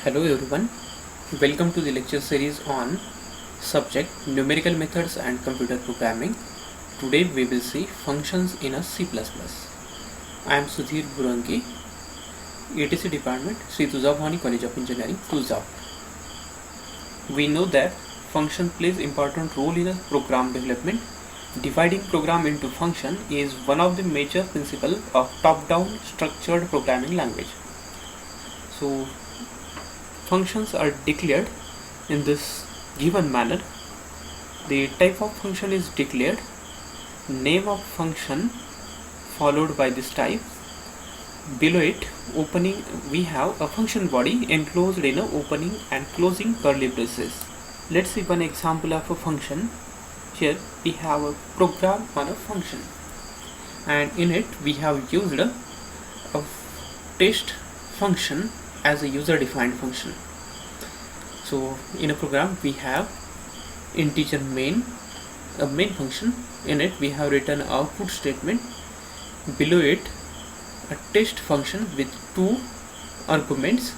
Hello everyone, welcome to the lecture series on subject numerical methods and computer programming. Today we will see functions in a C++. I am Sudhir Burangi, ETC department, Sri Tuzabhani College of Engineering, Tuzab. We know that function plays important role in a program development. Dividing program into function is one of the major principles of top-down structured programming language. So functions are declared in this given manner. The type of function is declared, name of function followed by this type. Below it, opening, we have a function body enclosed in a opening and closing curly braces. Let's see one example of a function. Here we have a program on a function, and in it we have used a test function as a user defined function. So in a program we have integer main, a main function. In it we have written output statement. Below it, a test function with two arguments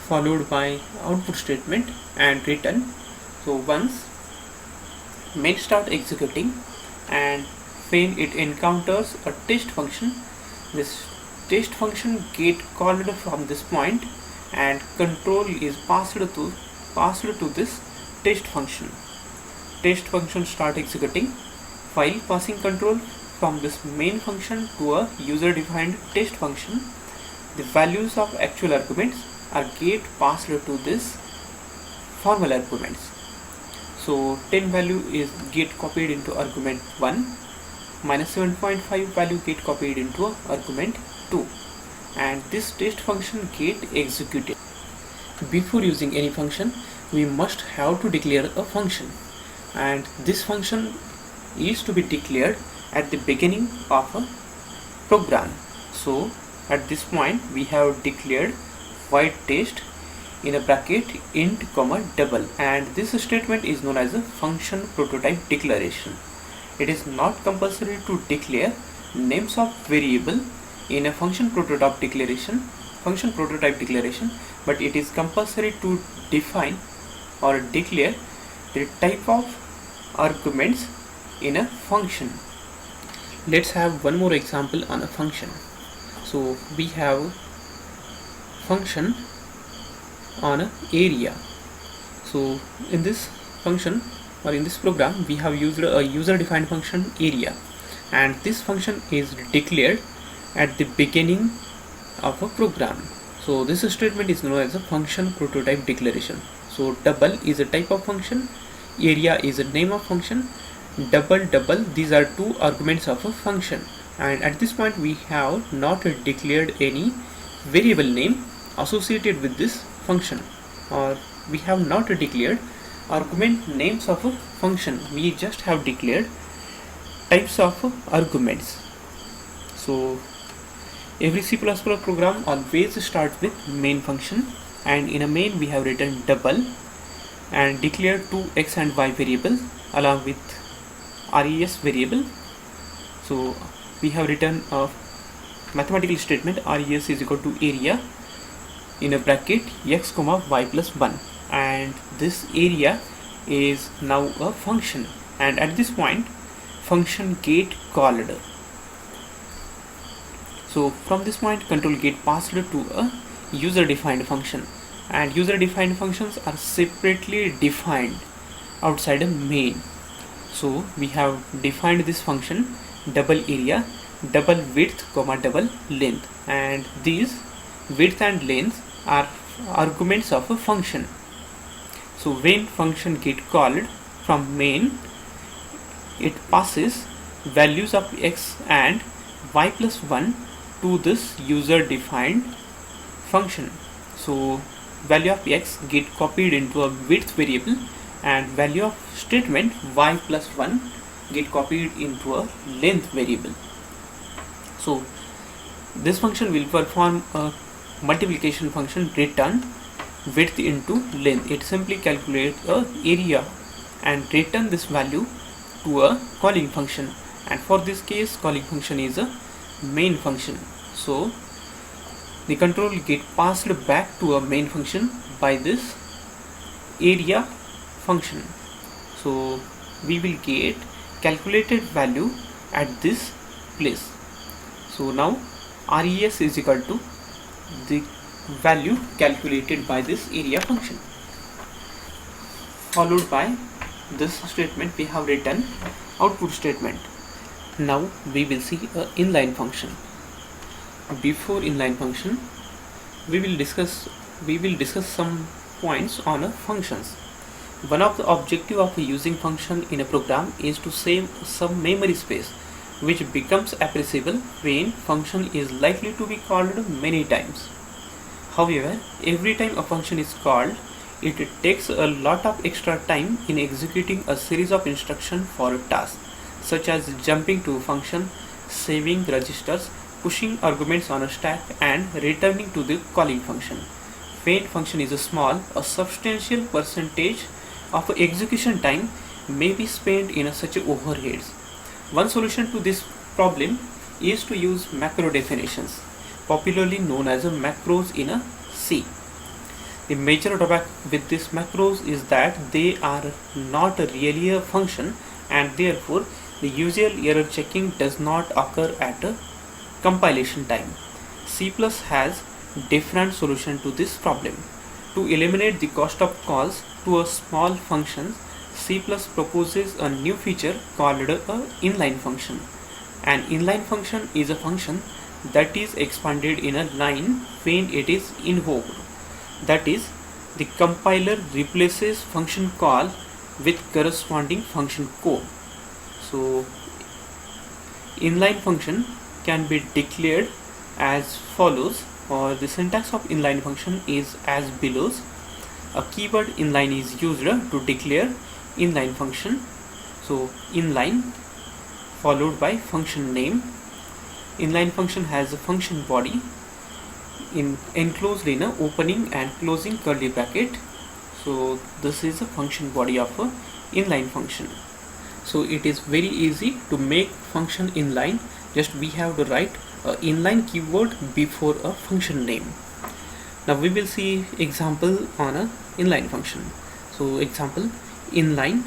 followed by output statement and return. So once main start executing and when it encounters a test function, this test function get called from this point and control is passed to this test function. Test function start executing while passing control from this main function to a user defined test function. The values of actual arguments are get passed to this formal arguments. So 10 value is get copied into argument 1, minus 7.5 value get copied into argument 2, and this test function get executed. Before using any function, we must have to declare a function, and this function is to be declared at the beginning of a program. So at this point we have declared void test in a bracket int comma double, and this statement is known as a function prototype declaration. It is not compulsory to declare names of variable in a function prototype declaration, but it is compulsory to define or declare the type of arguments in a function. Let's have one more example on a function. So we have function on an area. So in this function or in this program we have used a user defined function area, and this function is declared at the beginning of a program. So this statement is known as a function prototype declaration. So double is a type of function, area is a name of function, double these are two arguments of a function, and at this point we have not declared any variable name associated with this function, or we have not declared argument names of a function. We just have declared types of arguments. So every C++ program always starts with main function, and in a main we have written double and declared two x and y variables along with res variable. So we have written a mathematical statement res is equal to area in a bracket x comma y plus 1, and this area is now a function, and at this point function get called. So from this point control get passed to a user defined function, and user defined functions are separately defined outside a main. So we have defined this function double area, double width comma double length, and these width and length are arguments of a function. So when function get called from main, it passes values of x and y plus 1 to this user defined function. So value of x get copied into a width variable, and value of statement y plus 1 get copied into a length variable. So this function will perform a multiplication function return width into length. It simply calculates a area and return this value to a calling function, and for this case calling function is a main function. So the control will get passed back to a main function by this area function. So we will get calculated value at this place. So now res is equal to the value calculated by this area function, followed by this statement we have written output statement. Now we will see a inline function. Before inline function, we will discuss some points on functions. One of the objective of using function in a program is to save some memory space, which becomes appreciable when function is likely to be called many times. However, every time a function is called, it takes a lot of extra time in executing a series of instructions for a task, such as jumping to a function, saving registers, pushing arguments on a stack, and returning to the calling function. When function is small, a substantial percentage of execution time may be spent in such overheads. One solution to this problem is to use macro definitions, popularly known as macros in a C. The major drawback with these macros is that they are not really a function, and therefore the usual error checking does not occur at a compilation time. C+ has different solution to this problem. To eliminate the cost of calls to a small function, C++ proposes a new feature called a inline function. An inline function is a function that is expanded in a line when it is invoked. That is, the compiler replaces function call with corresponding function code. So inline function can be declared as follows, or the syntax of inline function is as below. A keyword inline is used to declare inline function. So inline followed by function name. Inline function has a function body enclosed in a opening and closing curly bracket. So this is a function body of a inline function. So it is very easy to make function inline. Just we have to write a inline keyword before a function name. Now we will see example on a inline function. So example, inline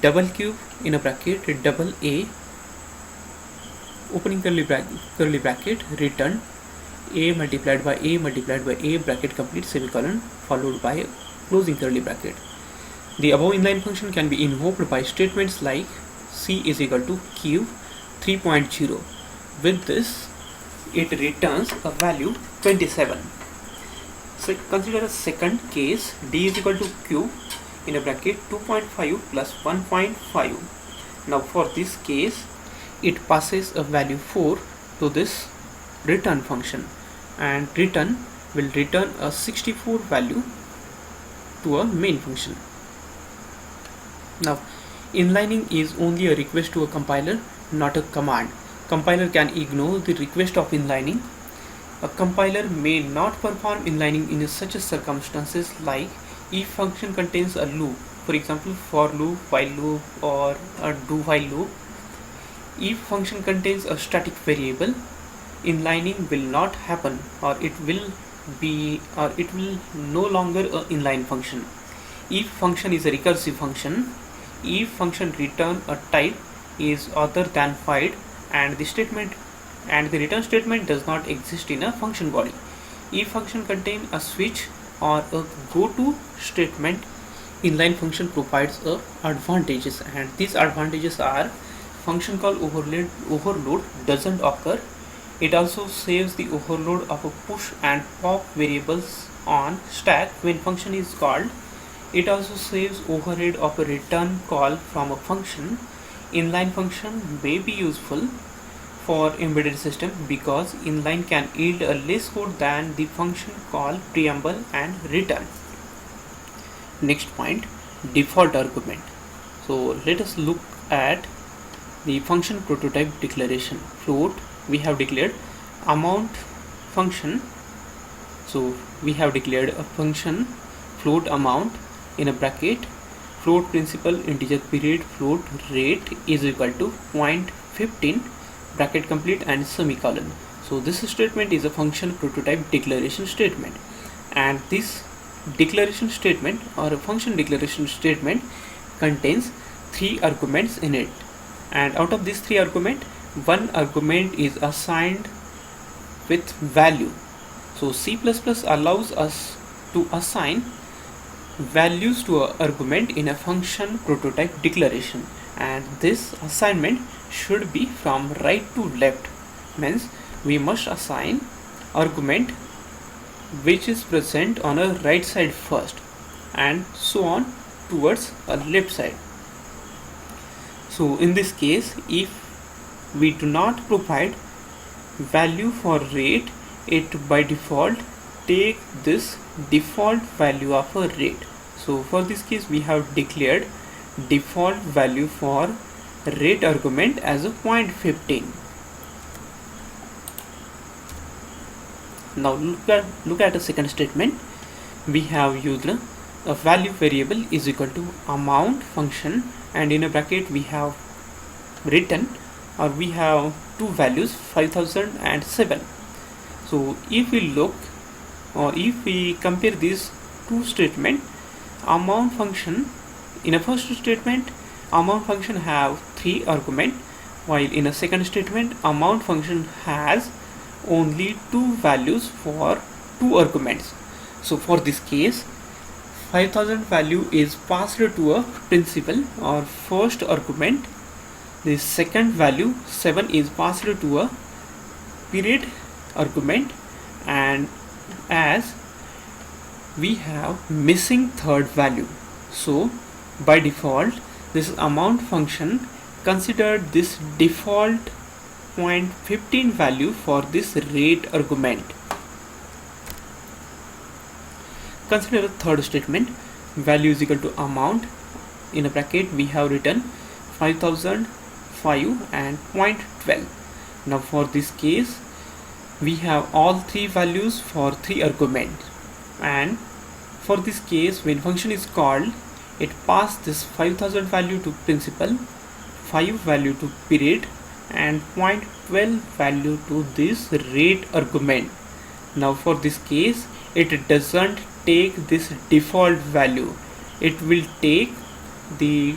double cube in a bracket double A opening curly bracket return A multiplied by A multiplied by A bracket complete semicolon followed by a closing curly bracket. The above inline function can be invoked by statements like C is equal to cube 3.0. With this, it returns a value 27. So consider a second case, D is equal to cube in a bracket 2.5 plus 1.5. Now for this case, it passes a value 4 to this return function, and return will return a 64 value to a main function. Now inlining is only a request to a compiler, not a command. Compiler can ignore the request of inlining. A compiler may not perform inlining in such circumstances like if function contains a loop, for example for loop, while loop, or a do while loop. If function contains a static variable, inlining will not happen, or it will no longer a inline function. If function is a recursive function, if function return a type is other than void, and the return statement does not exist in a function body. If function contain a switch or a go to statement, inline function provides advantages, and these advantages are function call overload doesn't occur. It also saves the overload of a push and pop variables on stack when function is called. It also saves overhead of a return call from a function. Inline function may be useful for embedded system because inline can yield a less code than the function call, preamble, and return. Next point, default argument. So let us look at the function prototype declaration. Float, we have declared amount function. So we have declared a function float amount in a bracket, float principal integer period float rate is equal to 0.15 bracket complete and semicolon. So this statement is a function prototype declaration statement, and this declaration statement or a function declaration statement contains 3 arguments in it, and out of these 3 arguments, one argument is assigned with value. So C++ allows us to assign values to an argument in a function prototype declaration, and this assignment should be from right to left, means we must assign argument which is present on a right side first and so on towards a left side. So in this case, if we do not provide value for rate, it by default take this default value of a rate. So for this case, we have declared default value for rate argument as a 0.15. Now look at a second statement. We have used a value variable is equal to amount function, and in a bracket we have written, or we have two values 5000 and 7. So if we look, or if we compare these two statements, amount function, in a first statement amount function have 3 arguments, while in a second statement amount function has only 2 values for 2 arguments. So for this case, 5000 value is passed to a principal or first argument. The second value 7 is passed to a period argument, and as we have missing third value, so by default this amount function considered this default 0.15 value for this rate argument. Consider the third statement, value is equal to amount, in a bracket we have written 5005 and 0.12. Now for this case we have all 3 values for 3 arguments, and for this case when function is called, it passes this 5000 value to principal, 5 value to period, and 0.12 value to this rate argument. Now for this case it doesn't take this default value, it will take the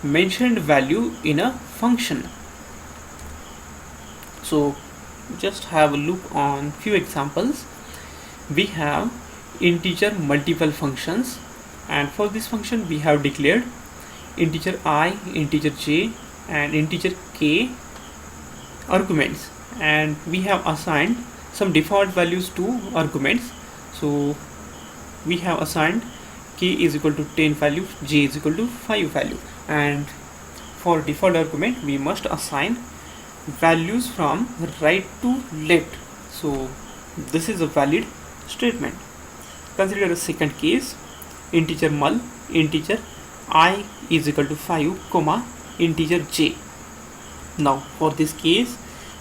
mentioned value in a function. So just have a look on few examples. We have integer multiple functions, and for this function we have declared integer I, integer j, and integer k arguments, and we have assigned some default values to arguments. So we have assigned k is equal to 10 value, j is equal to 5 value, and for default argument we must assign values from right to left. So this is a valid statement. Consider a second case, integer mul, integer I is equal to 5 comma integer j. Now for this case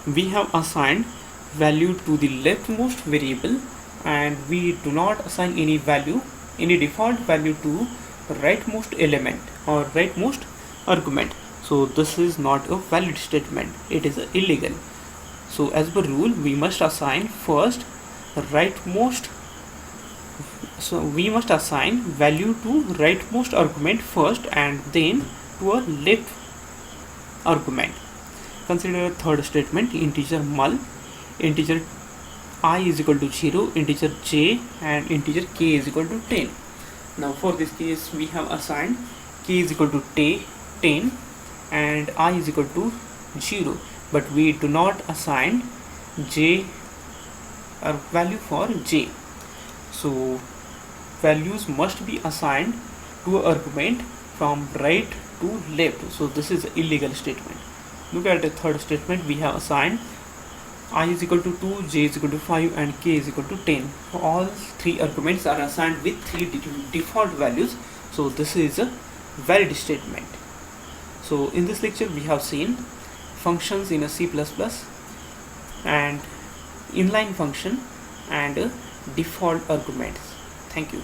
we have assigned value to the leftmost variable, and we do not assign any default value to rightmost element or rightmost argument. So this is not a valid statement, it is illegal. So as per rule we must assign first rightmost, so we must assign value to rightmost argument first and then to a left argument. Consider a third statement, integer mul, integer I is equal to 0, integer j, and integer k is equal to 10. Now for this case we have assigned k is equal to 10 and I is equal to 0, but we do not assign j or value for j. So values must be assigned to an argument from right to left. So this is an illegal statement. Look at the third statement. We have assigned I is equal to 2, j is equal to 5, and k is equal to 10. All 3 arguments are assigned with 3 default values. So this is a valid statement. So in this lecture we have seen functions in a C++ and inline function and default arguments. Thank you.